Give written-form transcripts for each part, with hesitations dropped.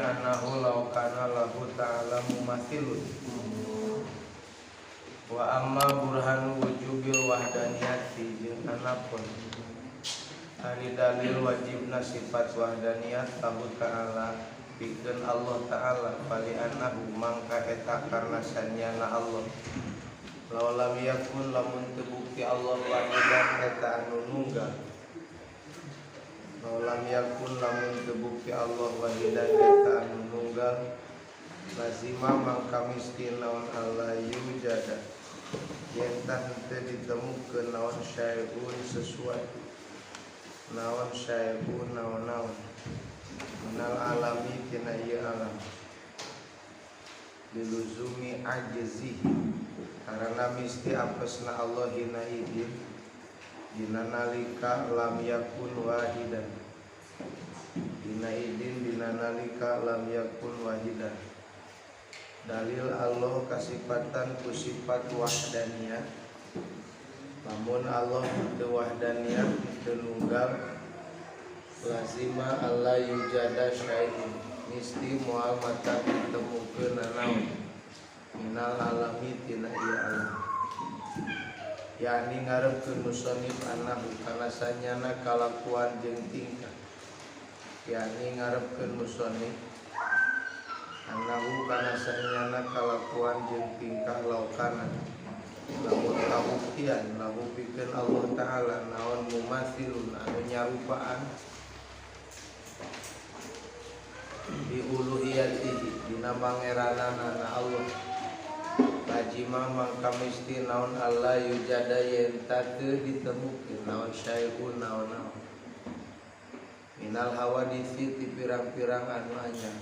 annahu law kana lahu ta'ala mumathilun. Wa amma burhan wujubil wahdaniyati jeung anapun ari dalil wajibna sifat wahdaniyat lahu ta'ala pikeun Allah ta'ala bali annahu mangka eta karna sanyana Allah law lam yakun lamun teu bukti Allah wahidan eta anu nunggal law lam yakun lamun teu bukti Allah wahidan eta anu nunggal lazima mangka miskin naon Allah yujada yen tah teu ditemukeun naon syai'un sesuatu naon syai'un naon minal alami tina ieu alam diluzumi ajzihi karena misti apesna Allah hina idin dina nalika lam yakun wahidan dina idin dina nalika lam yakun wahidan. Dalil Allah kasifatan ku sifat wahdaniyah lamun Allah teu wahdaniyah teu nunggal lazima Allah yujada syai'un misti moal mata ditemukeun naon minal alami tina ieu alam yakni ngarepkeun musannif anahu kana sanyana kalakuan jeung tingkah yakni ngarepkeun musannif anahu kana sanyana kalakuan jeung tingkah laukana lamun kabuktian lahu pikeun Allah ta'ala naon mumathilun anu nyarupaan di uluhiyatihi dina pangeranana Allah lajima mangka misti naon Allah yujada yen teu ditemukeun naon syai'un naon minal hawadisi ti pirang-pirang anu anyar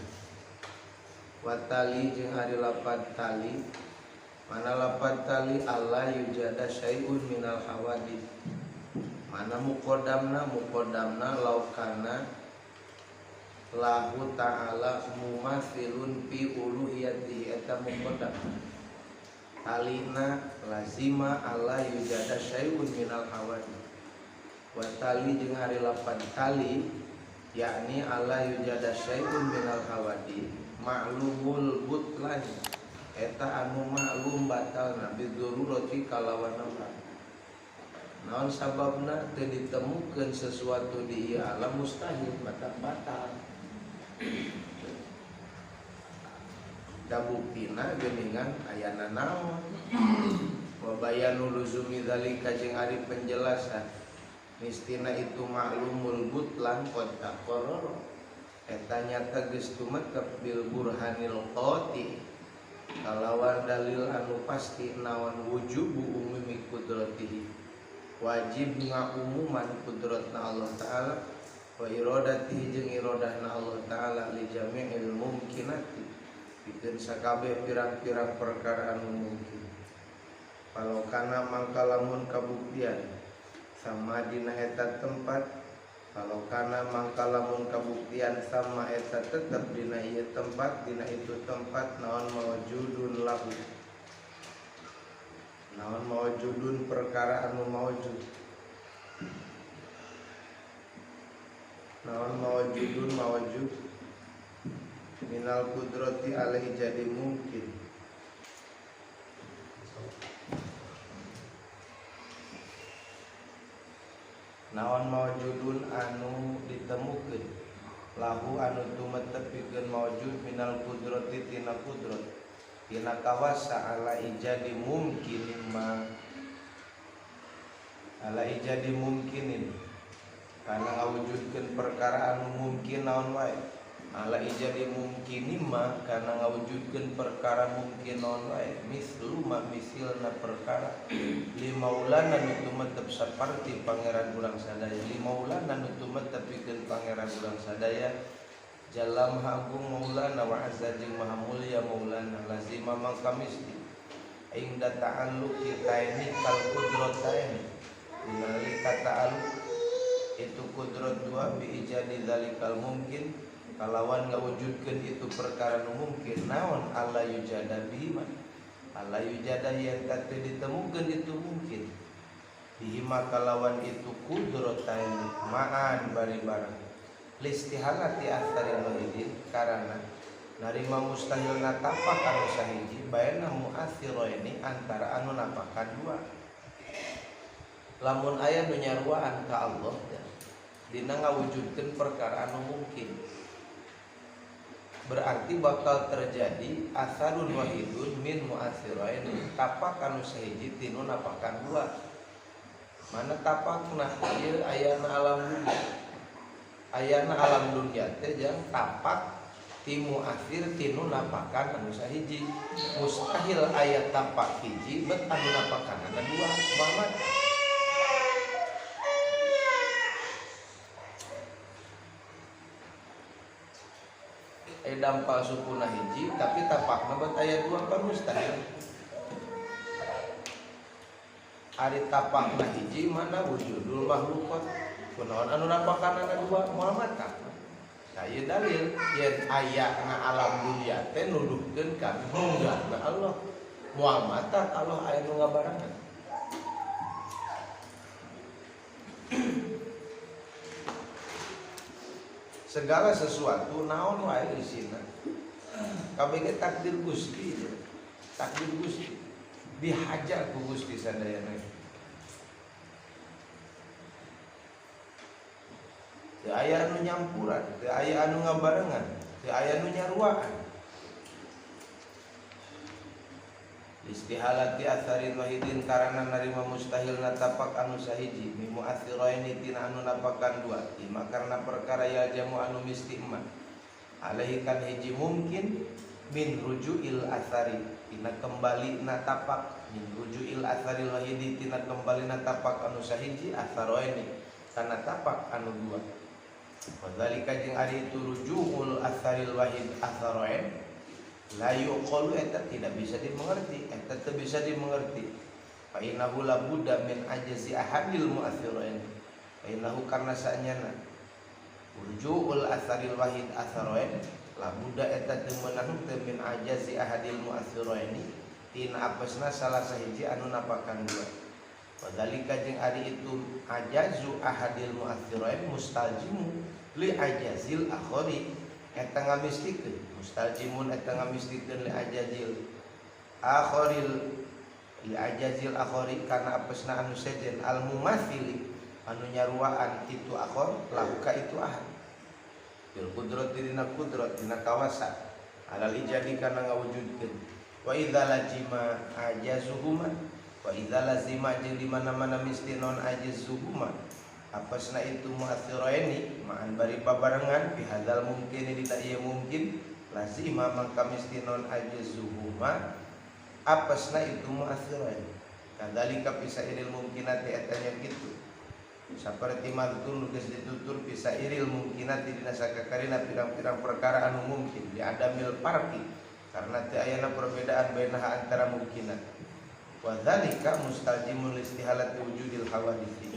watali jeung ari lapan tali mana lapan tali Allah yujada syai'un minal hawadis mana muqaddamna laukana lahu ta'ala mumathilun fi uluhiyatihi eta muqaddam talina lazima Allah yujada syai'un minal hawadis watali jeung ari lapan tali yakni Allah yujada syai'un minal hawadis ma'lumul butlan eta anu maklum batalna bidzururati kalawan naon sababna teu ditemukeun sesuatu di ieu alam mustahil batal da buktina geuningan ayana naon wa bayanu luzumi zalika jeung ari penjelasan mistina itu maklumul butlan qad taqarrar eta nyata geus tumetep bil burhanil qati kalawan dalil anu pasti naon wujubu umumi qudratihi wajib ngaumuman qudratna Allah ta'ala wa iradatihi jeung iradahna Allah ta'ala li jami'il mumkinati pikeun sakabeh pirang-pirang perkara anu mungkin kalau kana mangka lamun kabuktian sama dina eta tempat kalau kana mangka lamun kabuktian sama eta tetep dina ieu tempat dina itu tempat naon mawjudun lahu naon mawjudun perkara anu mawjud naon mawjudun mawjud minal qudrati alaihi jadi mungkin naon mawjudun anu ditemukeun lahu anu tumetep pikeun mawjud minal qudrati tina qudrat tina kawasa ala ijadi mungkinin ma ala ijadi mungkinin kana ngawujudkeun perkara anu mungkin naon wae ala ijadi mungkinin ma kana ngawujudkeun perkara mungkin naon wae mislu ma misilna perkara limaulana nu tumetep saperti pangeran urang sadaya limaulana nu tumetep pikeun pangeran urang sadaya Jalla Maha Agung Maulana wa Azza jeung Maha Mulia Maulana lazima mangka misti ingda ta'alluq kita kal qudratain nalika ta'alluq itu qudrat dua bi ijadi zalikal mungkin kalawan ngawujudkeun itu perkara nu mungkin naon Allah yujada bima Allah yujada yen teu ditemukeun itu mungkin bima kalawan itu qudratain ma'an bari barang listihalati atsaril wahidin karena narima mustahil natapak anu sahiji baena mu'atsiraini antara anu napakan dua. Lamun aya nu nyaruaan ka Allah dina ngawujudkeun perkara anu mungkin, berarti bakal terjadi asarun wahidun min mu'atsiraini, tapak anu sahiji tinu napakan dua. Mana tapakna ieu ayana alam dunya. Ayana alam dunya teh jang tapak ti mu'atsir tinu napakan anu sahiji. Mustahil aya tapak hiji bet anu napakan anu dua. Muhammad edam palsupuna hiji tapi tapakna bet aya dua kan mustahil. Ari tapakna hiji mana wujudul makhlukat kunaon anu napakanana dua Muhammad kan. Nah ieu dalil yen aya na alam dunya teh nuduhkeun ka munggahna Allah. Muhammad tak Allah aya nu ngabarangan. Segala sesuatu naon wae isina kabeh ge takdir Gusti, takdir Gusti dihajar ku Gusti sadayana. Teu aya anu nyampuran, teu aya anu ngabarengan, teu aya anu nyaruaan. Istihalati atsarin wahidin karena narima mustahil natapak anu sahiji mimu atsiraini tina anu napakan dua ima karena perkara ya jamu anu misti eman alaihi kan hiji mungkin min rujuil atsari tina kembali natapak min rujuil atsaril wahidi tina kembali natapak anu sahiji atsaraini kana tapak anu dua. Wadzalika jeung ari itu rujuul atsaril wahid atsarain la yuqalu eta tidak bisa dimengerti, eta teu bisa dimengerti. Fa innahu la budda min ajzi ahadil mu'atsirain. Fa innahu karna saenyana urjuul atsaril wahid atsarain la budda eta teu meunang teu min ajzi ahadil mu'atsirain tina apesna salah sahiji anu napakan dua. Wadzalika jeung ari itu ajazu ahadil mu'atsirain mustaljimu li ajazil akhari eta ngamistikeun mustaljimun eta ngamistikeun li ajazil akharil li ajazil akhari kana apesna anu sejen al mumatsili anu nyaruaan itu akhar lahuka itu ahad bil qudrat dina qudrat dina kawasa alal ijadi kana ngawujudkeun wa idza lazima ajazuhuma wa idza lazima jeung di mana-mana misti non ajazuhuma apasna itu mu'atsiraini ma'an bari babarengan fi hadzal mungkin dita ieu mungkin lazima mangka misti non ajazuhuma apasna itu mu'atsiraini kadzalika fi sairil mungkinati etanya kitu saperti madzkur geus ditutur fi sairil mungkinati dina sakakarina pirang-pirang perkara anu mungkin di adamil farqi karena teu ayana perbedaan bainaha antara mungkinat wa dzalika mustaljimun listihalati wujudil hawadits.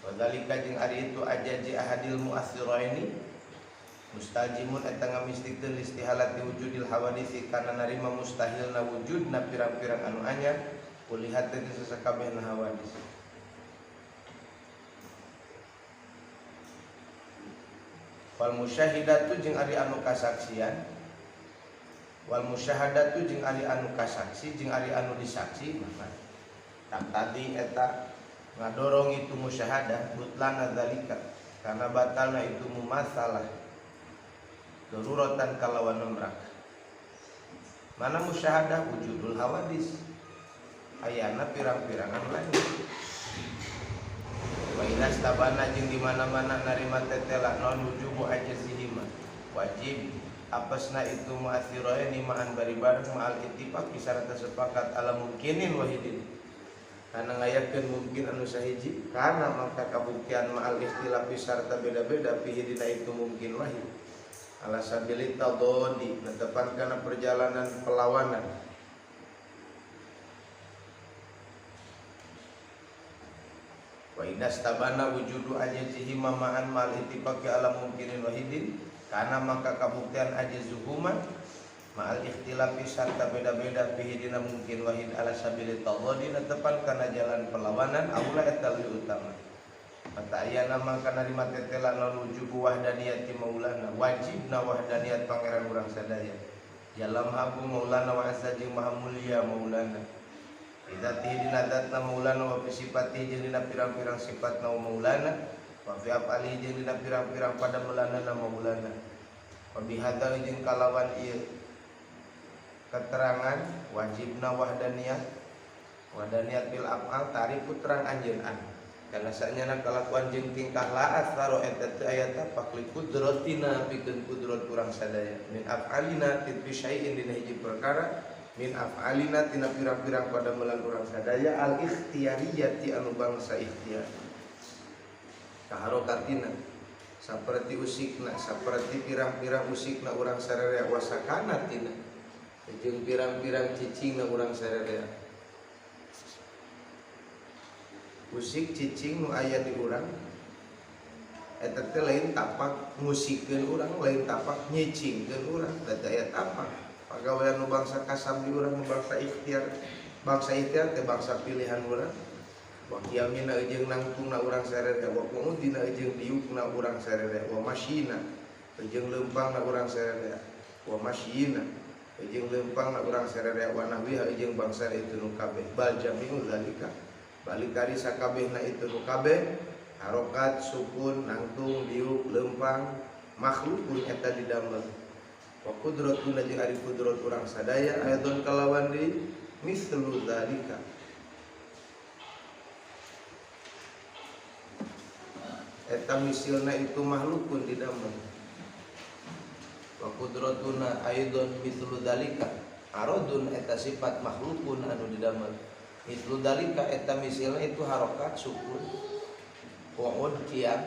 Wadhalika jeung ari itu ajaji ahadil mu'atsiraini mustaljimun eta ngamistikeun istihalati wujudil hawadits kana narima mustahilna wujudna pirang-pirang anu anyar kulihat teh sakabehna hawadits. Wal musyahidatu jeung ari anu kasaksian wal musyahadatu jeung ari anu kasaksi jeung ari anu disaksi maka tak tadi eta ngadorong itu musyahadah butlana dzalika karena batalna itu mumasalah daruratan kalawan neraka. Mana musyahadah wujudul hawadis ayana pirang-pirangan lain. Wa inastabana jeung di mana-mana narima tetela non wujubu ajzihima wajib apasna itu mu'atsiraini ma'an bari bareng ma'al ittifaq sarta sepakat ala mungkinin wahidin karena ngayakeun mungkin anu sahiji karena maka kabuktian ma'al ikhtilafi sarta beda-beda fihi dina itu mungkin wahid ala sabilit tadodi netepan kana perjalanan perlawanan wa inastabana wujudu ajzihi ma'an ma'al ittifaqi ala mungkinin wahidin karena maka kabuktian ajzuhuma ma'al ikhtilafi sarta beda-beda fihi dina mungkin wahid ala sabilit tadodi netepan kana jalan perlawanan aula eta lebih utama mata ayana mangkana di matetelan wujub wahdaniyati maulana wajibna wahdaniyat pangeran urang sadaya jalam habu maulana wa azza jeung maha mulia maulana idatihi dina datna maulana wa sifatihi jeung dina pirang-pirang sifatna maulana wa fi afalihi jeung dina pirang-pirang pada melanana maulana wa bihadza jeung kalawan ieu keterangan wajibna wahdaniyat bil afal tarifu terang anjeun karena sanyana kalakuan jeung tingkah laat taro eta teu aya tapak li qudratina pikeun kudrat urang sadaya min afalina ti syai'in dina hiji perkara min afalina tina pirang-pirang pada melan urang sadaya al ikhtiyariyati anu bangsa ikhtiar kaharokatina saperti usikna saperti pirang-pirang usikna urang sararea wasakanatina jeung pirang-pirang cicingna urang sararea usik cicing nu aya di urang eta teh lain tapak musikeun urang lain tapak nyicingkeun urang da aya tapak pagawean nu bangsa kasab di urang bangsa ikhtiar teh bangsa pilihan urang wa qiyamina jeung nangtungna urang sararea wa qudina jeung diukna urang sararea wa masyina jeung leumpangna urang sararea wa masyina jeung leumpangna urang sararea wa nahwiha jeung bangsa itu nu kabeh bal jami'u zalika balik dari sakabehna itu nu kabeh harokat sukun nangtung diuk lempang makhlukun eta didamel wa qudratuna jeung ari kudrat urang sadaya ayatun kalawan di mislu dzalika eta misilna itu makhlukun didamel wa qudratuna ayatun mislu dzalika aradun eta sifat makhlukun anu didamel itu dalika eta misilna itu harokat sukun wa'ud qiyam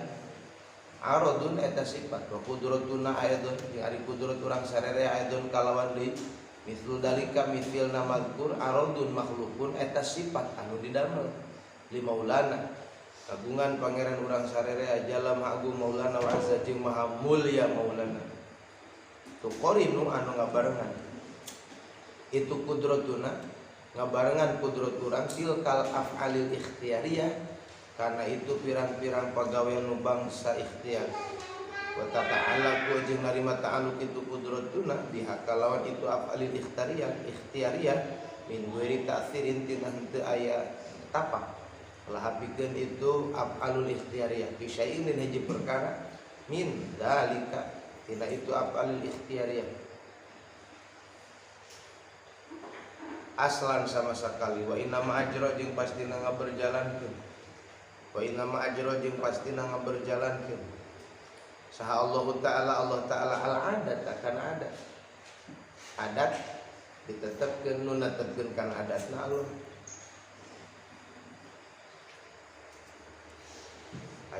aradun eta sifat wa qudratuna ayadun jeung ari kudrat urang sarere ayadun kalawan deui mislu dalika misilna mazkur aradun makhlukun eta sifat anu didamel li maulana kagungan pangeran urang sarere ajalam agung maulana wa azza jeung maha mulia maulana tu qarinu anu ngabarengan itu kudratuna ngabarengan kudrat urang tilkal af'alil ikhtiyariyah karena itu pirang-pirang pagawean nu bangsa ikhtiar wa ta'ala ku jeung narima ta'alluq itu kudratuna biha kalawan itu af'alil ikhtiyariyah min ghairi ta'sirin tina henteu aya tapak lah pikeun itu af'alul ikhtiyariyah fi syai'in hiji perkara min dalika tina itu af'alul ikhtiyariyah aslan sama sekali wa inna ma ajra jeung pastina ngaberjalankeun wa inna ma ajra jeung pastina ngaberjalankeun saha Allah taala al adat kana adat ditetepkeun nu netepkeun kana adatna Allah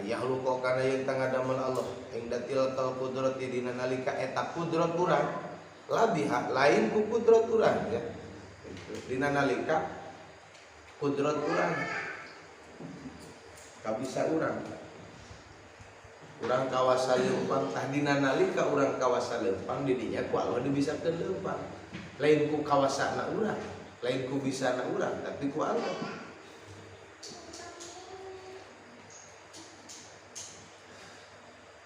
ayah luko kana yang tangadamel Allah ingdatil kal qudrati dina nalika eta kudrat urang labiha lain ku kudrat urang ya dina nalika kudrat urang kabisa urang kawasa leumpang tah dina nalika urang kawasa leumpang di dinya ku Allah dibisakeun leumpang lain ku kawasana urang lain ku bisana urang tapi ku Allah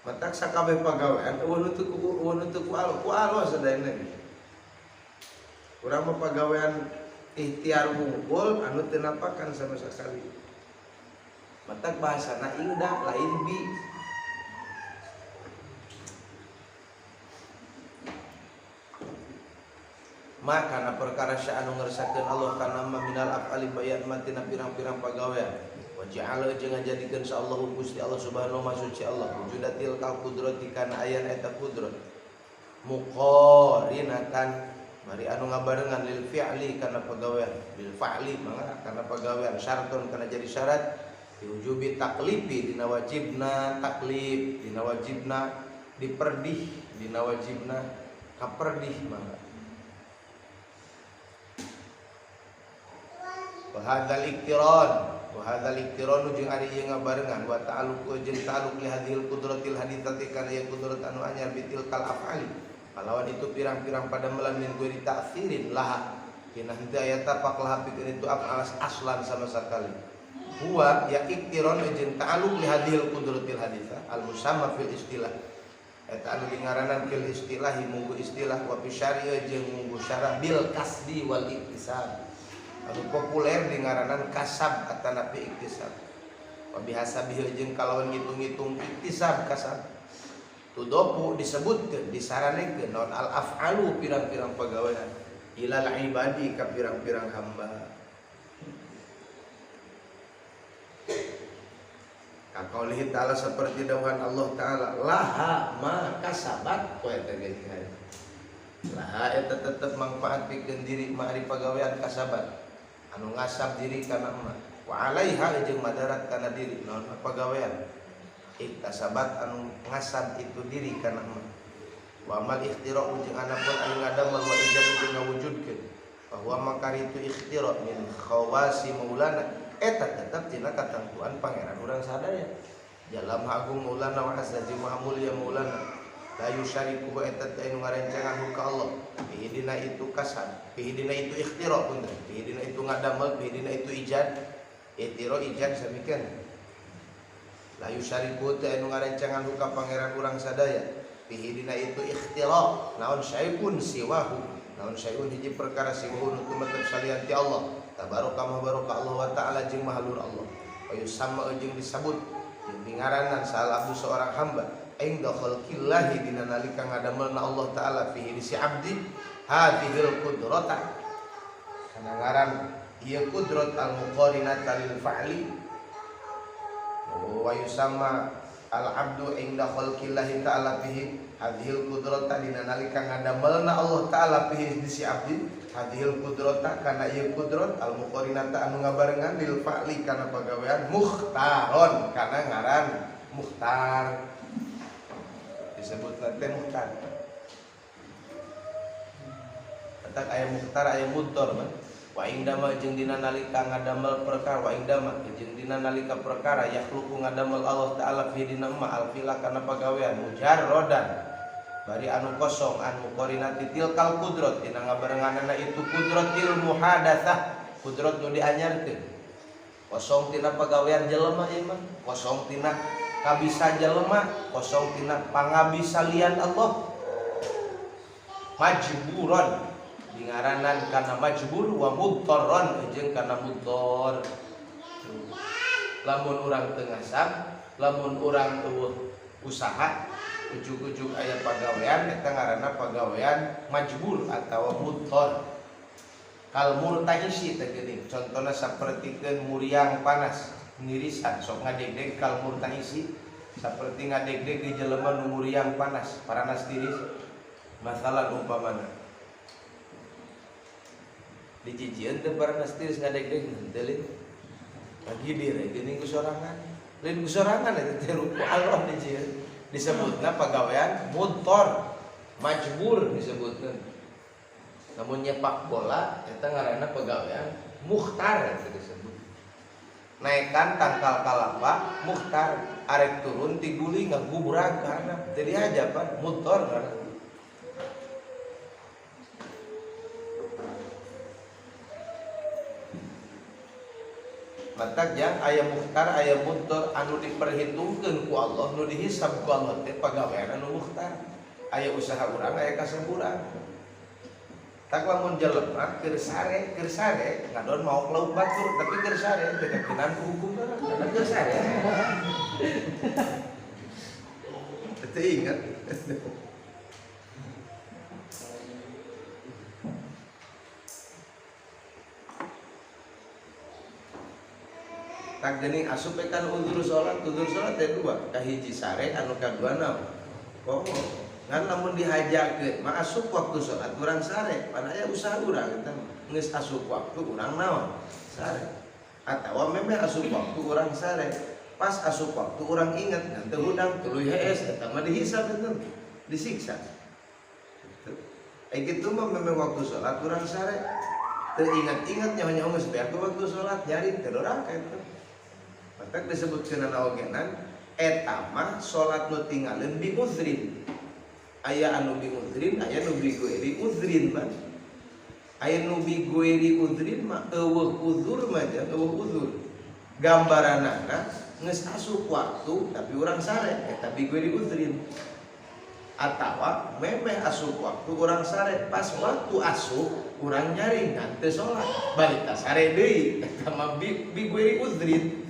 matak sakabeh pagawean eueuh nu teu ku Allah sadayana urang mah pagawean ikhtiar wungkul anu teu napakan sama sekali. Matak bahasana indah lain bi. Maka na perkara anu ngeresakeun Allah kana minal afali bayan matina pirang-pirang pagawean. Wa ja'ala jeung ngajadikeun sa Allah Gusti Allah Subhanahu wa suci Allah wujudatil kal qudrati kana ayan eta qudrat. Muqarinatan mari anu ngabarengan lil fi'li kana pagawean bil fa'li mangga kana pagawean syartun kana jadi syarat diujubi taklifi dina wajibna taklif dina wajibna diperdih dina wajibna kaperdih mangga wa hadzal iktiran jeung ari ieu ngabarengan wa ta'alluq jeung ta'alluq li hadhil qudratil haditsati kana ya qudrat anu anyar bitil kal af'ali kalawan itu pirang-pirang pada melamin gue ditaksirin lah kina henteu aya tapak lah pikeun itu aslan sama sekali huwa ya iktiron jeung ta'alluq li hadhil qudratil haditha al musamma fil istilah eta anu dingaranan fil istilah munggu istilah wa fi syariah jeung munggu syarah bil kasbi wal iktisab anu populer dingaranan kasab atana fi iktisab wa bihasabihi jeung kalawan ngitung-ngitung iktisab kasab tudopu disebutkeun disaranekeun naon al af'alu pirang-pirang pagawean ilal ibadi ka pirang-pirang hamba Kaulihi ta'ala seperti dawuhan Allah ta'ala laha ma kasabat poe teh laha eta tetep manfaat pikeun diri mari pagawean kasabat anu ngasab diri kana mah wa alaiha jeung madarat kana diri naon pagawean iktasabat anu ngasab itu diri kana mah wa amal ikhtira'u jeung anapun anu ngadamel wa ijadu jeung ngawujudkeun bahwa makari itu ikhtira' min khawasi maulana eta tetap tina katentuan pangeran urang sadaya dalam agung maulana wa azza wa mulia maulana la yusyariku eta teh anu ngarencangan ka Allah bihidina itu kasab bihidina itu ikhtira punten bihidina itu ngadamel bihidina itu ijad iktira ijad samikeun la yusyariku teh anu ngarencangan ka pangeran urang sadaya bihidina itu ikhtira naon syai'un siwahu naon syai'un hiji perkara siwahu nu tumetep salian ti Allah tabaraka mabaraka Allah wa ta'ala jeung mahlur Allah wa yusamma jeung disebut jeung dingaranan salah abdu seorang hamba inda khalqillahi dina nalika ngadamelna Allah ta'ala fihi si abdi hadhil qudrata kana ngaran ieu qudrat al muqarinata lil fa'li wa yusamma al abdu inda khalqillahi ta'ala fihi hadhil qudrata dina nalika ngadamelna Allah ta'ala fihi si abdi hadhil qudrata kana ieu qudrat al muqarinata anu ngabarengan lil fa'li kana pagawean mukhtaron kana ngaran mukhtar disebutna teh mukhtar eta aya mukhtar aya mudhar mah wa indama jeung dina nalika ngadamel perkara wa indama jeung dina nalika perkara yakhluqu ngadamel Allah taala fi dina ma al fila kana pagawean mujarrodan bari anu kosong anu qarinati tilkal qudrat dina ngabarenganna itu qudratil muhadatsah qudrat nu dianyarkeun kosong tina pagawean jelema ieu mah kosong tina kabisa jelema kosong tina pangabisalian Allah majburon dingaranan kana majbur wa mudtarron jeung kana mudtar lamun urang teu ngasab lamun urang teu usaha ujug-ujug aya pagawean eta ngaranna pagawean majbur atawa mudtar kal murtaisi teh geuning contona sapertikeun muriang panas ngirisan sok ngadegdeg kal murtaisi saperti ngadegdeg di jelema nu muriang panas paranas tiris masalan umpamana dijijieun teh paranas tiris ngadegdeg teh lin lagi dire geuning ku sorangan lain ku sorangan eta teh ruku Allah dijieun disebutna pagawean mudtar majbur disebutna namun nyepak bola eta ngaranna pagawean mukhtar eta disebut naekan tangkal kalapa mukhtar arek turun ti guli ngagubrag kana teu dihajapan mudtar kana matak jang aya mukhtar aya mudtar anu diperhitungkeun ku Allah nu dihisab ku Allah teh pagawean anu mukhtar aya usaha urang aya kasab urang tak lamun jelema keur sare ngadon mau lauk batur tapi keur sare teu kakenan ku hukum karena keur sare teu ingat tak geuning asup kan udzur salat teh dua kahiji sare anu kadua naon komo ngan lamun dihajakeun mah asup waktu salat urang sare pan aya usaha urang eta geus asup waktu urang naon sare atawa memeh asup waktu urang sare pas asup waktu urang inget ngan teu hudang tuluy hees eta mah dihisab eta disiksa kitu mah memeh waktu salat urang sare teu ingat-ingat nya geus beak waktu salat nyari teu urang eta maka disebutkeun naogenan eta mah salat nu tinggalin bi uzrin aya anu bi uzrin aya nu bi gueri uzrin mah aya nu bi gueri uzrin mah eueuh uzur mah eueuh uzur gambaranana geus asup waktu tapi urang sare eta bigwiri udrin, atawa memeh asup waktu urang sare pas waktu asup urang nyaringan teu salat balik ka sare deui eta mah bigwiri udrin.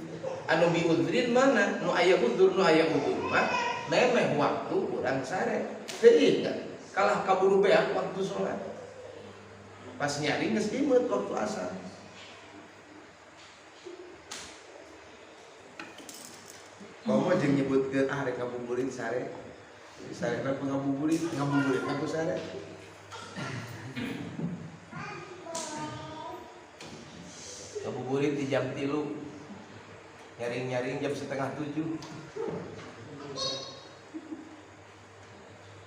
Anu bi udrin mana nu aya udur mah memeh waktu urang sare teu ingat kalah kaburu beak waktu salat pas nyari geus imut waktu asar. Komo jeung nyebutkeun rek ngabuburit sare. Sarena ngabuburit aku sare. Ngabuburit di jam 3. Nyaring-nyaring jam 6:30.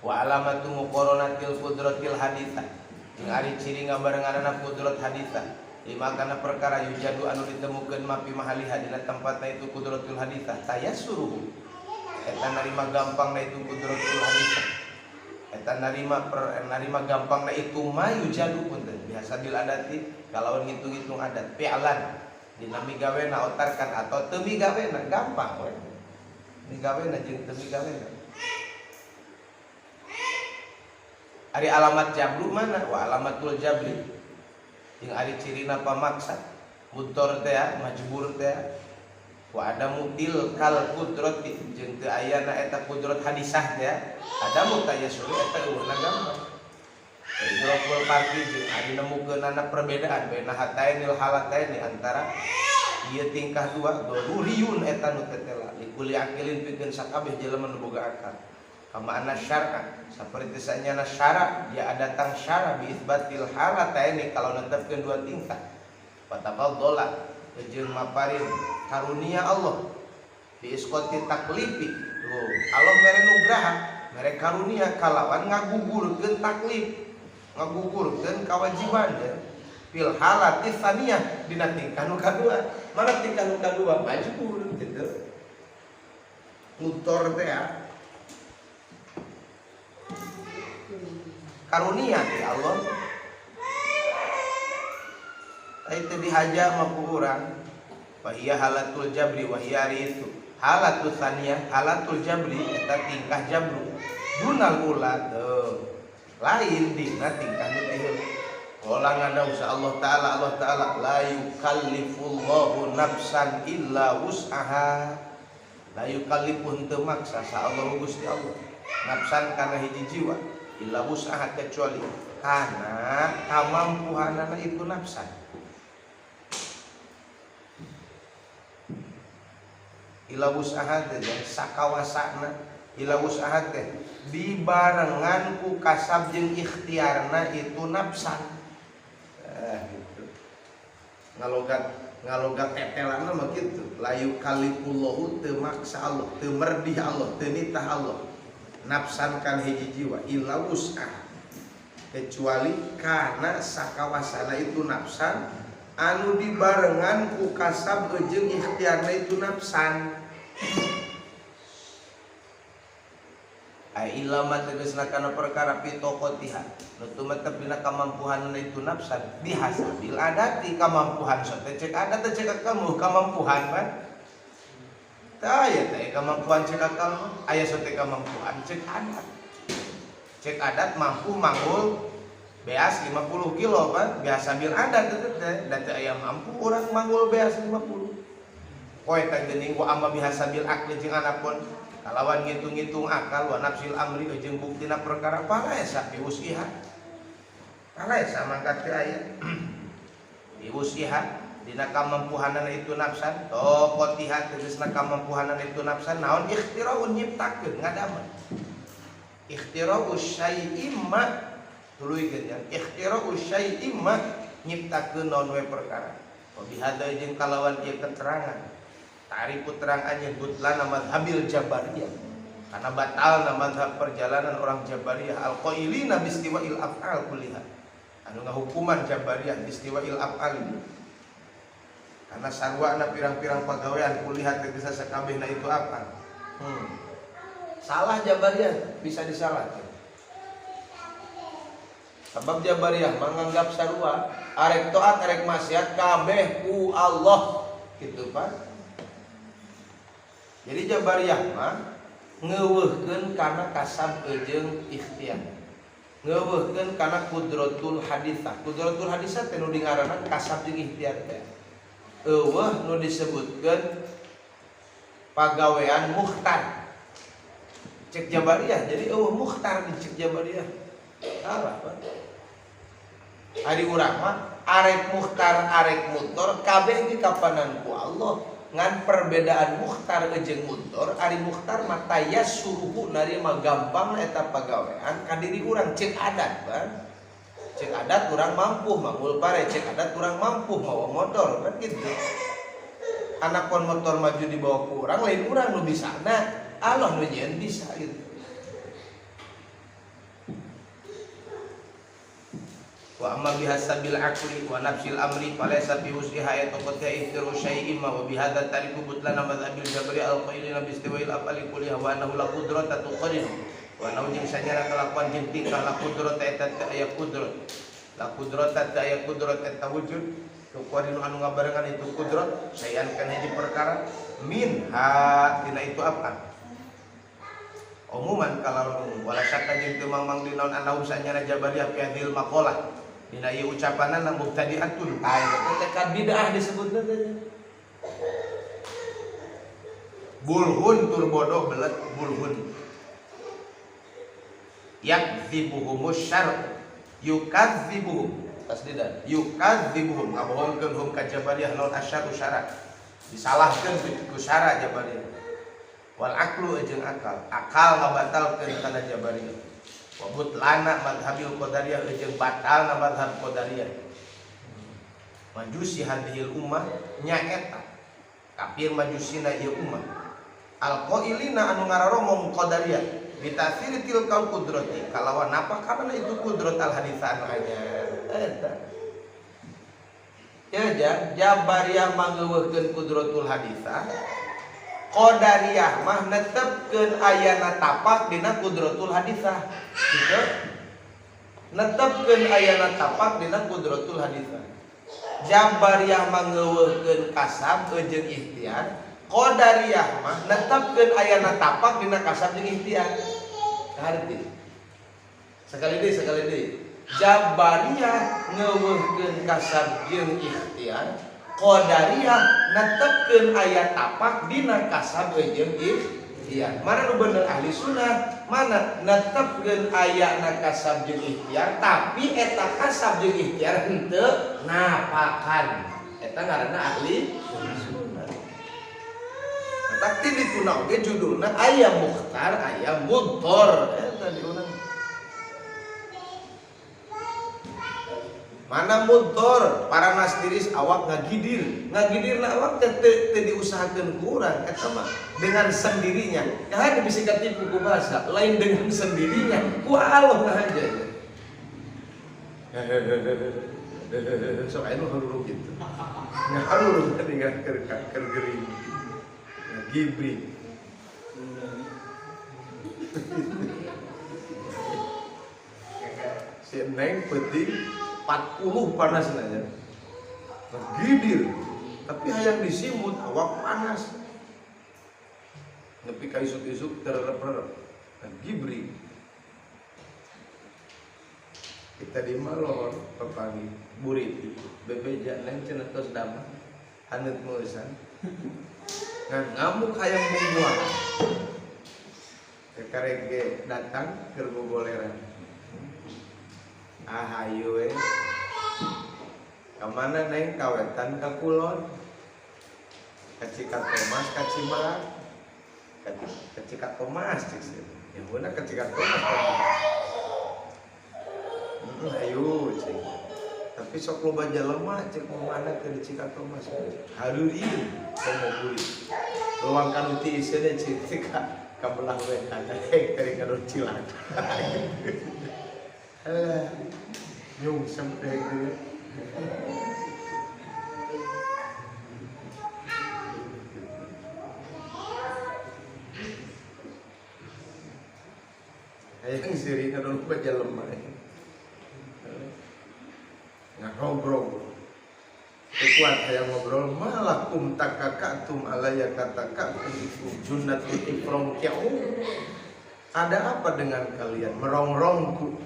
Wa alamatu muqaranatil qudratil haditsah. Jeung ari ciri ngabarenganna qudrat haditsah. Lima kana perkara yujadu anu ditemukeun mapi mahaliha dina tempatna itu qudratul haditsah tayassuru. Eta narima gampangna itu qudratul haditsah. Eta narima gampangna itu ma yujadu punten biasa bil adati kalawan ngitung-ngitung adat fi'lan dina migawena otarkan atau teu migawena gampang we. Migawena jeung teu migawena. Ari alamat jabru mana? Wa alamatul jabri. Jeung ari cirina pamaksa mutor teh majbur teh wa ada mutil kal qudrati jeung teu ayana eta qudrat hadisah teh ada mutayassuri eta eueuhna gampang. Idrokul pagi jeung ari nemukeunana perbedaan baina hatainil halataini antara ieu tingkah dua doruriyun eta nu tetela likuli akilin pikeun sakabeh jelema nu boga akal. Kama anna syar'a saperti sanyana syara dia datang syara bi isbatil halataini kalau netepkeun dua tingkah. Fatafaddola jeung maparin karunia Allah bi isqati taklifi. Tuh, Allah mere nugraha, mere karunia kalawan ngagugurkeun taklif, ngagugurkeun kewajiban ya. Fil halati tsaniyah dina tingkah nu kadua. Mana tingkah nu kadua? Majbur gitu. Mutor teh karunia ti Allah. Itu dihaja mah ku urang. Wa hiya halatul jabri wa hiya itu. Halatul tsaniyah, halatul jabri eta tingkah jabru. Dunal ula lain dina tingkah nu teu. Qala ngada usa Allah Ta'ala la yukallifullahu nafsan illa wus'aha. La yukallifu teu maksa sa Allah Gusti Allah. Nafsan kana hiji jiwa illa wus'aha kecuali karena kamampuhanana itu nafsan. Illa wus'aha teh sakawasana illa wus'aha teh dibarengan ku kasab jeung ikhtiarna itu nafsan. Gitu. Ngalogat tetelana mah kitu. Layu kalifullahu teu maksa Allah, teu merdih Allah, teu nitah Allah. Nafsan kan hiji jiwa illa wus'ah kecuali karena sakawasana itu nafsan anu dibarengan ku kasab jeung ikhtiarna itu nafsan. Ai ilama tegasna kana perkara pitokotiha nu tumetep dina kamampuhanna itu nafsan bihasabil adati kamampuhan sote cek adat teh cek kamu kamampuhan kan. Aya teh kemampuan cek akal aya sote kemampuan cek adat. Cek adat mampu manggul beas 50 kilo kan biasa bil adat teh da teu aya mampu urang manggul beas 50. Poe teh geuning wa amma biasa bil akli jeung anapun kalawan ngitung-ngitung akal wa nafsil amri jeung buktina perkara palaesa biusiha. Palaesa mangkat teh aya. Biusiha dina kamampuhanana itu nafsan tokotihan tegasna kamampuhanana itu nafsan naon ikhtira'un nyiptakeun ngadamel ikhtira'u syai'in ma tuluikeun nya ikhtira'u syai'in ma nyiptakeun naon we perkara wa bihadza jeung kalawan ieu keterangan ta'rifu terang anjeun butlana madhabil jabariyah kana batalna madhab perjalanan orang jabariyah al-qailina bistiwa'il af'al kulliha anu ngahukuman jabariyah bistiwa'il af'al karena sarwana pirang-pirang pagawean kulihat bisa sakabehna itu apa? Salah Jabariyah bisa disalahkan. Sebab Jabariyah menganggap sarua arek taat arek maksiat kabeh ku Allah gitu Pak. Jadi Jabariyah mah ngeuweuhkeun kana kasab jeung ikhtiar. Ngeuweuhkeun kana kudratul haditsah. Kudratul haditsah teh nu dingaranna kasab jeung ikhtiar teh. Eueuh nu disebutkeun pagawean mukhtar. Cek Jabariyah, jadi eueuh mukhtar di cek Jabariyah. Salah, Pak. Ari urang mah arek mukhtar arek mutor kabeh ge kapanan ku Allah. Ngan perbedaan mukhtar jeung mutor, ari mukhtar mah tayassuruhu narima gampang eta pagawean ka diri urang cek adat, Ban. Cek adat urang mampu mangul pare, cek adat urang mampu mawa motor, kan gitu. Anak pon motor maju dibawa ku urang lain urang nu bisana, Allah nu nyeun bisa gitu. Wa amma bihasabil aqli wa nafsil amri falaysa fi husniha yataqat ihtiru syai'in ma wa bihadza tariqu butlana madhabil jabri al-qailina bi istiwa'il af'ali kulliha wa annahu la qudrata tuqadir wa annahu jeung sajana kalakuan jeung tingkah la qudrata eta aya qudrat la qudrata aya qudrat eta wujud tuqadir anu ngabarengan itu qudrat sayan kana hiji perkara minha tina itu apa umuman kalau wala syakka jeung teu mangmang dinaon annahu sajana jabariyah fi hadhil maqalah dina ieu ucapanan mubtadi'atun aya teh bid'ah disebutna teh bulhun tur bodoh belet bulhun yakdzibuhumus syar yukadzibuhum tasdidan yukadzibuhum ngabohongkeun hum ka Jabariyah naon asyaru syara disalahkeun ku syara Jabariyah wal aqlu jeung akal ngabatalkeun kana Jabariyah wa butlana madhabil qadariyah jeung batalna madhab qadariyah majusi hadhil ummah nyaeta kafir majusina ieu ummah alqailina anu ngararomong qadariyah bitasir tilkal qudrati kalawan apa karena itu qudrat al haditsan anyar eta ya Jabariyah mangeuweuhkeun qudratul haditsan Qadariyah mah netepkeun ayana tapak dina qudratul haditsah. Gitu. Netepkeun ayana tapak dina qudratul haditsah. Jabariyah mah ngeuweuhkeun kasab jeung ikhtiar. Qadariyah mah netepkeun ayana tapak dina kasab jeung ikhtiar. Ngarti. Sekali deui. Jabariyah ngeuweuhkeun kasab jeung ikhtiar. Qadariyah netepkeun aya tapak dina kasab jeung ikhtiar. Mana nu bener ahli sunnah, mana netepkeun aya na kasab jeung ikhtiar tapi eta kasab jeung ikhtiar henteu napakan. Eta ngaranna ahli sunnah. Tapi dituna oge judulna aya mukhtar, aya mudhar. Eta diurang. Mana mudhar para nasdiris awak ngagidirna awak teu diusahakeun ku urang eta mah dengan sendirinya ya bisa katipu ku bahasa lain dengan sendirinya ku Allah aja sok aya nu haruruk kitu ngaharuruk tinggal keur gering ngagibri si neng penting 40 panas aja gidir tapi hayang disimut awak panas nepi ka isuk-isuk tererep-erep gibri kita di malor pepagi burit bebeja neng cenah tos damah haneut meusan ngan ngamuk hayang mungguang karek ge datang keur gogoleran ahayu we kamana neng kawetan ka kulon ka Cikat Tomas ka Cimarak ka Cikat Tomas cik sih ya beuna ka Cikat Tomas ayo cik tapi sok loba jelema cek mau mana ke Cikat Tomas hareureun komo kulit ruang kanu ti iseuna cik ka belah wetan dari kanu Cilat nyung sampai gitu ayang siri kalau lupa jalan main ngobrol kuat yang ngobrol malakum takakatum alaya katakatum junnatul ifrom kiau. Ada apa dengan kalian merongrongku?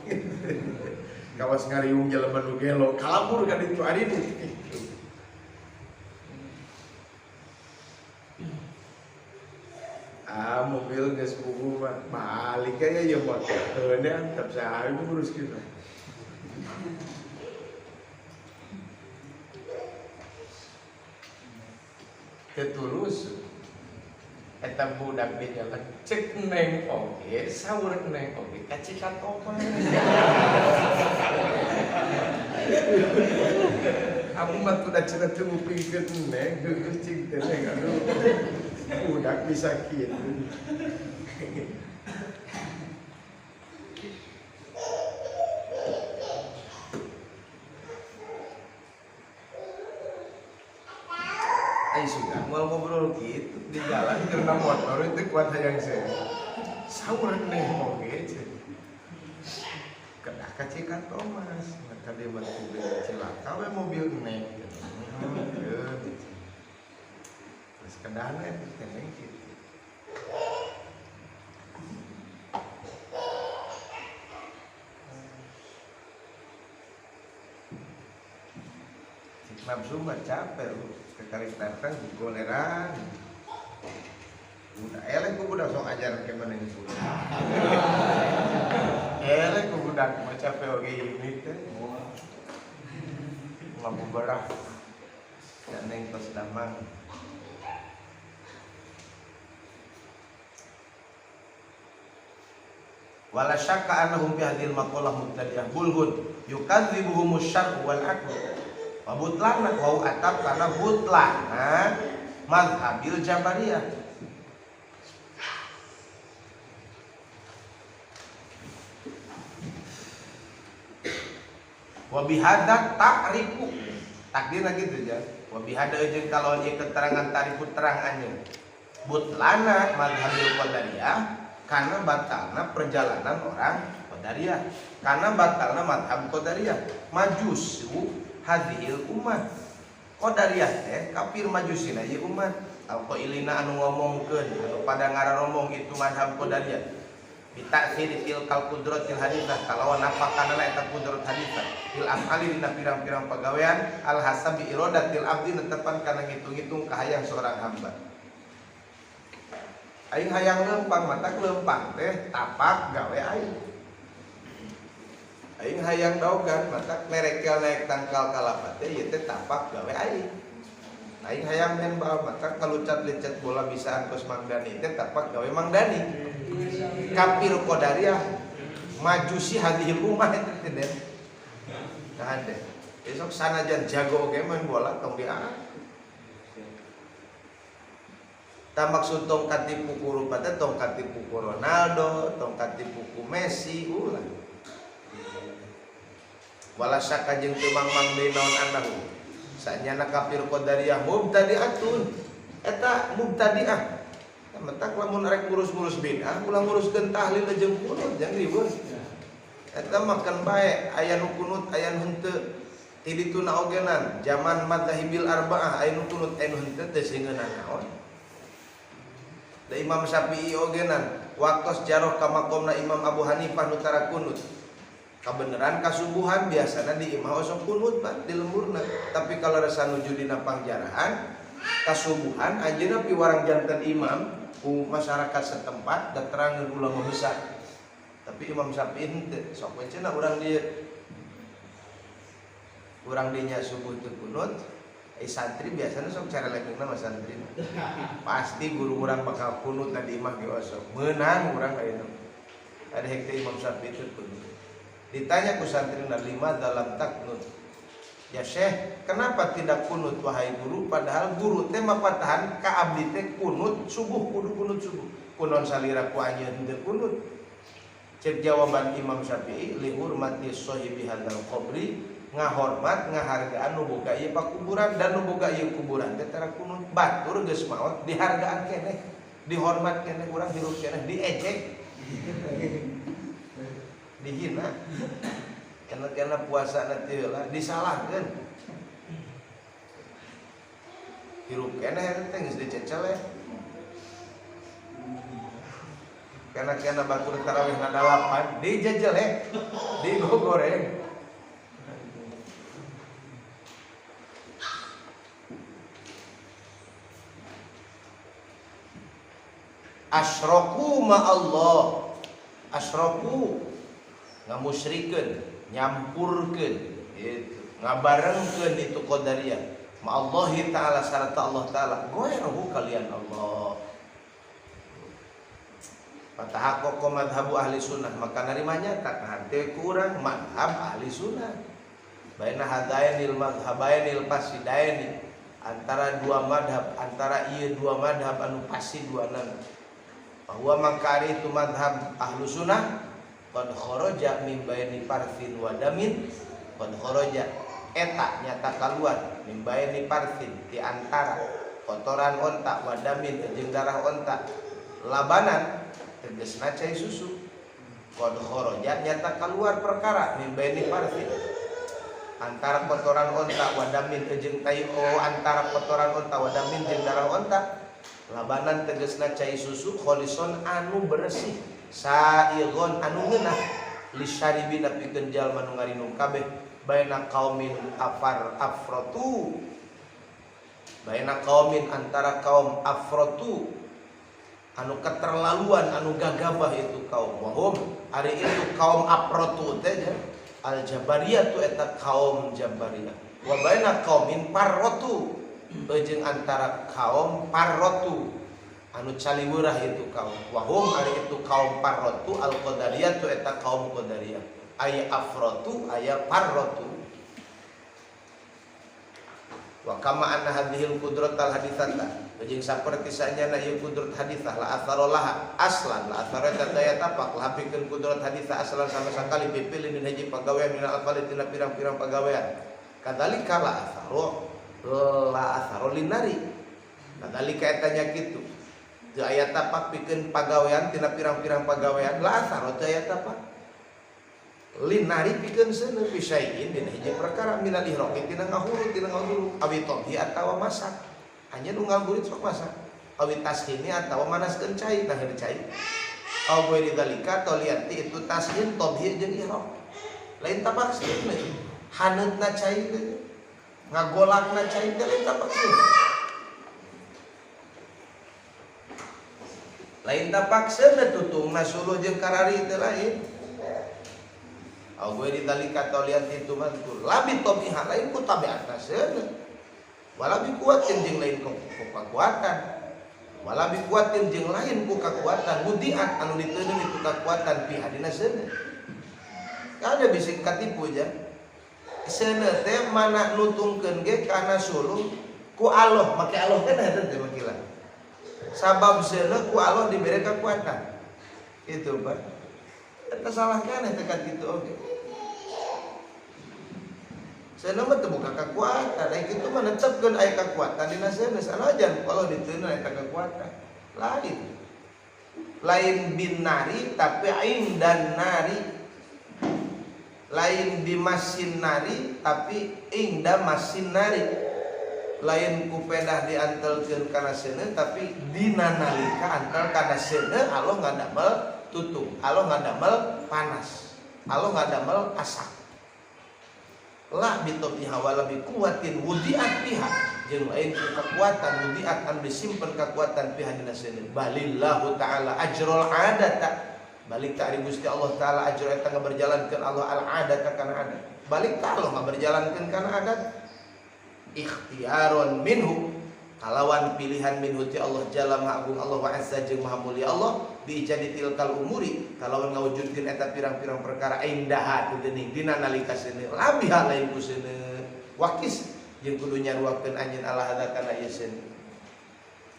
Kawas ngariung jelema nu gelo kalabur ka ditu ari ini. Mobil geus puguh mah balik aya ye motor heuneh antep saha urus kitu. Ketulus eta budak di jalan cek neng oge saur neng oge kacikan opa. Aku mah udah cenah teu ngupingkeun neng geus cing teh neng aduh budak bisa kitu. Ai sudah mau ngobrol gitu di jalan karena motor itu kuat hayang saya. Saur neng oge cenah. Kedah kacikan Thomas, maka dia mobil cilaka we mobil neng. Terus kedana itu neng gitu. Nafsu mah capek lu, sekali datang goleran. Udah elek ku budak sok ajar ke mana itu. Elek ku budak mah capek oge ini teh. Lampu berah. Dan neng tos damang. Wala syakka annahum bi hadhil maqalah mubtadi'ah bulhun yukadzibuhum asy-syar'u wal aql. Wa butlana wa atab kana butlana mazhabil Jabariyah. Wa bihadza ta'rifu takdirna gitu ya. Wa bihadza jeung kalau ieu keterangan ta'rifu terang anjeun. Butlana mazhabil Qadariyah karena batalna perjalanan orang Qadariyah. Karena batalna mazhab Qadariyah. Majusu hadhil umat. Qadariyah teh kafir majusina ieu umat. Alqailina anu ngomongkeun anu pada ngararomong itu mazhab Qadariyah. Bitaksir tilkal qudratil haditsah kalawan napakanana eta qudrat haditsah fil afali dina pirang-pirang pagawean al hasabi iradatil abdi netepan kana ngitung-ngitung kahayang seorang hamba. Aing hayang leumpang mata leumpang teh tapak gawe aing. Aing hayang daogan mata merekel naik tangkal kalapa teh ieu teh tapak gawe aing. Aing hayang main bal mata kalucat lecet bola bisaan kos Mangdani teh tapak gawe Mangdani. Kafir Qadariyah majusi hadhil ummah itu teh. Nah ade. Besok sanajan jago oge main bola tong diarah. Ta maksud tongkat tipu ku rupa teh tongkat tipu ku Ronaldo, tongkat tipu ku Messi ulah. Wala syakka jeung teu mangmang deui naon annahu. Sanyana kafir Qadariyah mubtadi'atun. Eta mubtadi'ah. Mentak lamun arek ngurus-ngurus bid'ah, ulah nguruskeun tahlil jeung kunut jang ribut. Eta makan bae aya nu kunut aya nu henteu. Ti dituna ogenan zaman madzahibil arba'ah aya nu kunut aya nu henteu teh sieungeunna naon. Da Imam Syafi'i ogenan waktos jaroh ka maqamna Imam Abu Hanifah nu tara kunut. Kabeneran kasubuhan biasana di imah osok kunut Pak di lemburna. Tapi kalau rasa nuju dina pangjarahan kasubuhan anjeunna piwarang janten imam ku masyarakat setempat da terang ulama besar. Tapi Imam Syafi'i henteu sok we cenah urang dieu. Urang dieu nya subuh teu kunut, santri biasana sok cara lekengna mah santri. Pasti guru urang bakal kunut na di imah ge osok. Meunang urang ayeuna. Ada hekte Imam Syafi'i teu kunut. Ditanya ku santrina lima dalam taknut. Ya Syekh, kenapa tidak kunut wahai guru? Padahal guru teh mapatahan ka abdi teh kunut subuh kudu kunut subuh. Kunon salira ku anjeun teu kunut. Cek jawaban Imam Syafi'i li hurmati sahibi hadzal qabri, ngahormat ngahargaan nu boga ieu pakuburan dan nu boga ieu kuburan teh tara kunut. Batur geus maot dihargaan keneh, dihormat keneh urang hirup keneh diejek. Dihina. Karena puasa nanti lah disalahkan. hirup kena eta geus dicecele. Karena batur tarawih na 8 dijejele, digogoreng. Asyraku ma Allah, asyraku ngamusyrikeun, nyampurkeun, itu ngabarengkeun itu qadariyah ma Allah taala sarata Allah taala goeruhu kalian Allah. Fatahaqqa madhabu ahli sunnah, maka narimanya tak hante kurang madhab ahli sunnah. Baina hadainil madhabainil fasidaini, antara dua madhab, antara ieu dua madhab anu pasti duanana. Bahwa makari itu madhab ahlu sunnah qad kharaja min baini parfin wa damin, qad kharaja eta nyata kaluar min baini parfin di antara kotoran onta wa damin jeung darah onta labanan tegasna cai susu. Qad kharaja nyata kaluar perkara min baini parfin antara kotoran onta wa damin jeung tai antara kotoran onta wa damin jeung darah onta labanan tegasna cai susu kholison anu bersih saigon anu ngeunah lisyaribina pikeun jalma nu ngarinum kabeh baina qaumin afratu baina qaumin antara kaum afratu anu keterlaluan anu gagabah itu kaum wahum ari itu kaum afratu teh al jabariyah tu eta kaum jabariyah wa baina qaumin parratu jeung antara kaum parrotu anu caliwurah itu kaum wahum ari itu kaum parrotu al qadariyah tu eta kaum qadariyah aya afrotu aya parrotu. Wa kama anna hadhil qudratal haditsata jeung saperti sanyana ieu kudrat haditsah la asarolaha aslan la asarata daya tapak la pikeun kudrat haditsah aslan sama sakali pipilih min hiji pagawean min al-falitina pirang-pirang pagawean kadalika la asaro la asarolinari nadalika etanya kitu teu aya tapak pikeun pagawean tina pirang-pirang pagawean la asaro teu aya tapak linari pikeun seuneu pisain dina hiji perkara minal ihroqi tina ngahuru awi tohi atawa masak hanya nu ngagurit sok masak awi tashini atawa manaskeun cai nah heureun cai aw bae dalika tolianti itu tashin tohi jeung ihroq lain tapak seuneu haneutna cai teh ngagolakna cai teh lain tapak seuneu lain tapak seuneu tutungna suluh jeung karari teh lain aw bae dalika tolianti itu mazkur labi tobiha lain ku tabiatna seuneu walabi kuatin jeung lain ku kakuatan walabi kuatin jeung lain ku kakuatan mudiat anu diteuneun itu kakuatan pi hadina seuneu kada bisik katipu aja seuneu teh mana nutungkeun ge kana suluh ku Allah make Allah teh henteu teh makila sabab seuneu ku Allah dibere kakuatan itu Pak eta salah keneh teh ka kitu oge seuneu mah teu buka kakuatan ai kitu mah netepkeun aya kakuatan dina seuneu sanajan kalau diteuneun aya kakuatan lain binari tapi indan nari lain bimasin nari tapi ingda masin nari lain kupedah diantelkeun kana seuneu tapi dina nalika antel kana seuneu Allah ngadamel tutung Allah ngadamel panas Allah ngadamel asak lah bitobiha wala bikuatin wudiat piha jeung lain kekuatan wudiat anu disimpen kekuatan piha dina seuneu balillahu taala ajrul adata balik ka ari Gusti Allah taala ajr eta ngaberjalankeun Allah al adata kana adat balik ka Allah ngaberjalankeun kana adat ikhtiaron minhu kalawan pilihan minhu ti Allah jalla maha agung Allah wa azza jeung maha mulia Allah bijadi tilkal umuri kalawan ngawujudkeun eta pirang-pirang perkara indaha teu geuning dina nalika seuneu labiha lain ku seuneu wakis jeung kudu nyaruakeun anjeun Allah hada kana ieu seuneu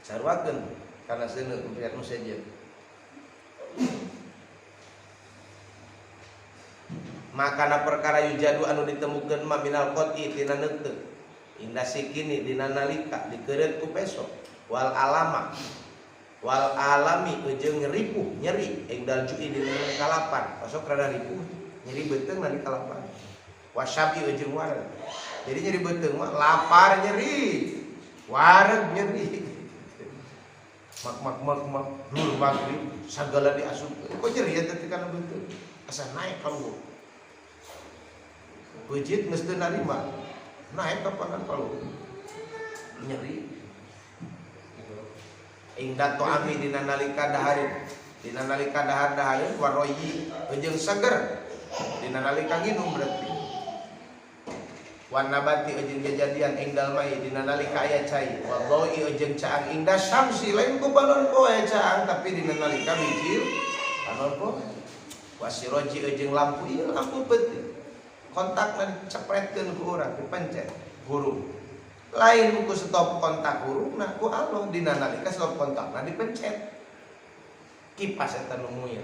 saruakeun kana seuneu umpiat nu sejen makana perkara yujadu anu ditemukeun ma minal qoti tina neuteuk indah sikini dina nalika dikeureut ku peso wal alami jeung ripuh nyeri engdal jui dina kalapan pasok rada ripuh nyeri beuteung nalika kalapan wasyabi jeung waran jadi nyeri beuteung mah lapar nyeri wareg nyeri. Mak nur maghrib sagala diasup. Kok nyeri ya teh kana beuteuh. Asa naik kalau. Pujit geus teu narima. Naik ka pangan kalau. Nyeri. Ingdato ami dina nalika dahareun. Dina nalika dahar-dahareun waroyi jeung seger. Dina nalika nginum berarti. Wan nabati jeung kejadian ingdal mai dina nalika aya cai. Wa dhawi jeung caang ingda syamsi lain ku balon poe caang tapi dina nalika bijil balon poe. Wasiroji jeung lampu ieu lampu peuting. Kontakna cepretkeun ku urang dipencet huruf. Lain ku stop kontak hurufna ku Allah dina nalika stop kontakna dipencet. Kipas eta nu muir.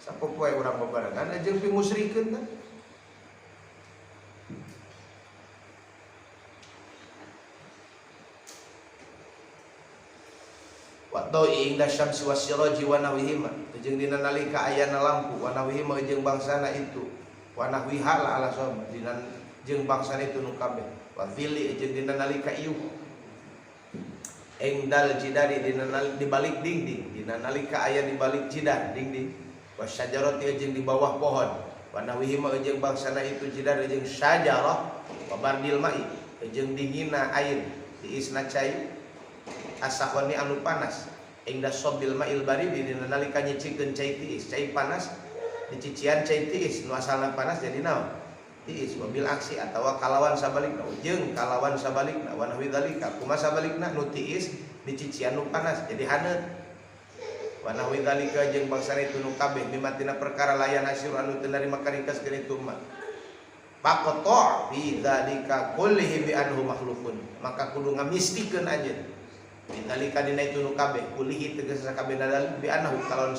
Sapopoe urang babarengan jeung pi musyrikeun tah. Wa doi inda syamsi wasiraji wa nawihima jeung dina nalika ayana lampu wa nawihima jeung bangsana itu wa nahwiha ala sob dina jeung bangsana itu nu kabeh wa fili jeung dina nalika ieu engdal jidari di balik dinding dina nalika aya di balik jidar dinding wa syajarati jeung di bawah pohon wa nahwihima jeung bangsana itu jidar jeung syajarah wa bardil mai jeung dinginna air diisna cai asahwani anu panas engda sobil ma'il baridi dina nalika nyicikeun cai tiis cai panas dicician cai tiis nu asalna panas jadi naon tiis wabil aksi atawa kalawan sabalikna jeung kalawan sabalikna wa nahwi dzalika kumaha sabalikna nu tiis dicician nu panas jadi haneut wa nahwi dzalika jeung bangsana itu nu kabeh mimatina perkara layan asyur anu teu narima karingkaskeun itu mah faqata fi dzalika kullihi bi anhu makhluqun maka kudu ngamistikeun anjeun dzalika dina itu nu kabeh kullihi tegas sakabehna dalil bi anhu kalon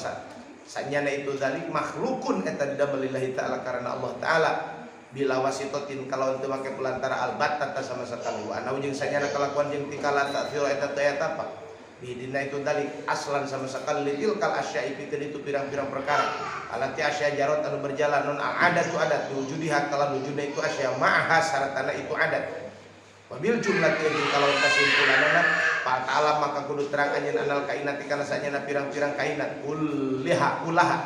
sanyana itu dzalik makhluqun eta didamel lillahi taala karena Allah taala bila wasitotin kalau teu make pelantara albatta sama sekali wa ana jeung sanyana kalakuan jeung tikala ta'thir eta teh eta apa bidina itu dalik aslan sama sekali lil kal asya'i pikeun itu pirang-pirang perkara alati asya jarot anu berjalan non adatu adat wujudiha kala wujudna itu asya ma'ha syaratana itu adat wabil jumlah teh kalau kesimpulanna fa ta'ala maka kudu terang anjeun anal kainati kana sanyana pirang-pirang kainat ullaha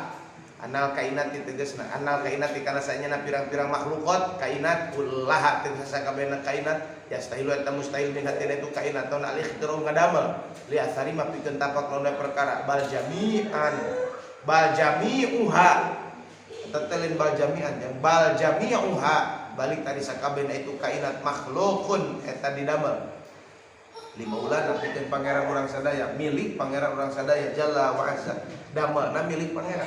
anal kainati tegasna anal kainati kana sanyana pirang-pirang makhlukat kainat kullaha tegas sakabehna kainat yastahilu eta mustahil min hatina itu kainat ton alih terus ngadamel li asari mah pikeun tapak lawan perkara bal jami'uha tetelin bal jami'an yang bal jami'uha balik tadi sakabehna itu kainat makhlukun eta didamel lima ulana pikeun pangeran urang sadaya milik pangeran urang sadaya jalla wa azza damelna milik pangeran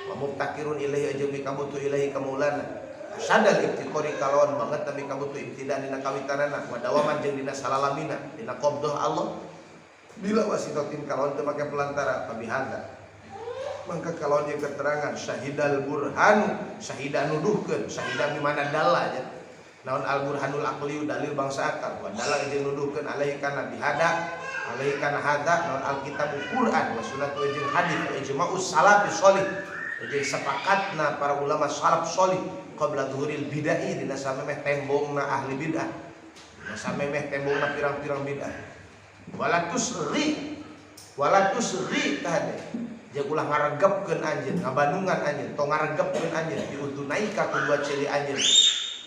wa mubtakirun ilaihi jeung mikabutu ilaihi kaulana sadal ibtiqori kalawan banget tapi kabutu ibtidan dina kawitanana wa dawaman jeung dina salalamina dina qabdah Allah bila wasitotin kalawan teu make pelantara pabihanda mangka kalawan ieu keterangan syahidal burhanu syahida nuduhkeun syahida di mana dalanya naon al burhanul aqli dalil bangsa akal wa dalal jeung nuduhkeun alaihi kana bihada alaihi kana hada naon alkitabul Quran wa sunnatu jeung hadis wa ijma'us salafus shalih jadi sepakatna para ulama salaf sholih qabla dhuhuril bid'ah dina samemeh tembongna ahli bid'ah dina samemeh tembongna pirang-pirang bid'ah wala tusri tadi jeung ulah ngaregepkeun anjeun ngabandungan anjeun tong ngaregepkeun anjeun diudunaika kedua cili anjeun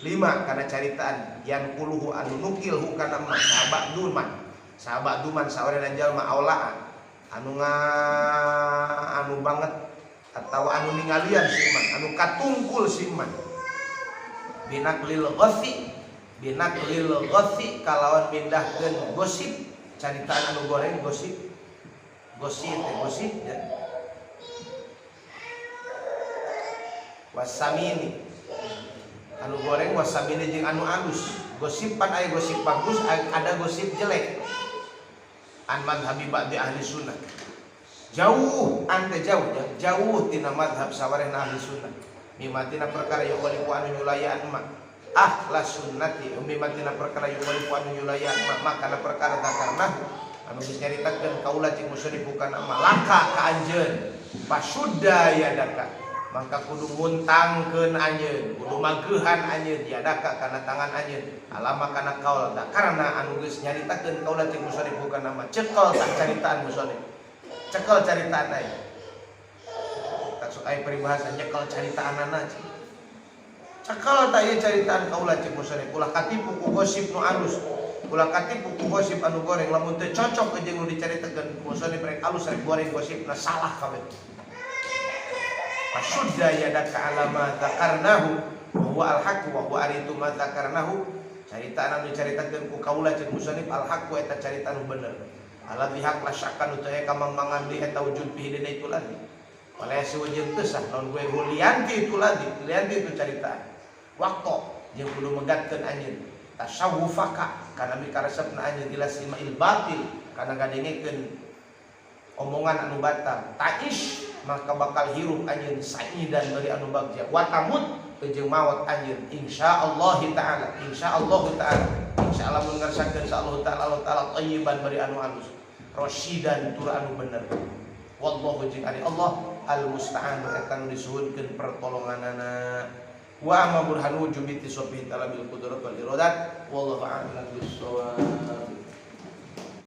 5 kana caritaan yang kuluhu anu nukil hu kana mah sahabat duman sawarena jalma aulaan anu banget atau anu ningalian siman anu katungkul siman binaklil ghathi kalawan pindahkeun gosip caritaan anu goreng gosip ya wasamini anu goreng wasamini jeung anu alus gosipan aya gosip bagus ada gosip jelek an madhabi ba'di ahli sunnah jauh tina madhab sawarehna ahli sunnah mimatina perkara yukhalifu anu nyulayan mak ahlas sunnati mimatina perkara yukhalifu anu nyulayan mak makana perkara takarna anu geus nyaritakeun kaula cing musyrif bukan ama laka ka anjeun pasudda yadaka maka kudu nguntangkeun anjeun, kudu magehan anjeun yadaka kana tangan anjeun, alama kana kaul da karena anu geus nyaritakeun kaula cek musonif bukan nama cekel tak caritaan musonif. Cekel caritaan aya. Tak sok aya peribahasa nyekel caritaanana. Cekel ta ieu caritaan kaula cek musonif, ulah katipu ku gosip nu alus. Ulah katipu ku gosip anu goreng lamun teu cocok jeung nu dicaritakeun musonif rek alus rek goreng gosipna salah kabeh. Fasudda yadaka alama dzakarnahu wa huwa al-haqq wa huwa aritu ma dzakarnahu carita anu dicaritakeun ku kaula cek musannif al-haqq eta carita anu bener ala bihaq la syakkan teu aya kamangmangan di eta wujud fi dina itu lagi wala suwajin teu sah non gue lianti itu lagi lianti itu carita waktu jeung kudu megatkeun anjeun tasawufaka kana mikaresepna anjeun ila sima'il batil kana gadengekeun omongan anu batal taish maka bakal hirup anjeun sa'idan bari anu bagja wa tamut jeung maot anjeun insyaallah taala insyaallah taala insyaallah mun ngarsakeun insyaallah taala Allah taala thayyiban bari anu alus rasyidan tur anu bener wallahu jeung ari Allah al musta'an eta nu disuhunkeun pertolonganana wa amma burhanu jubiti sofi taala bil qudrat wal iradat wallahu a'lam bis shawab.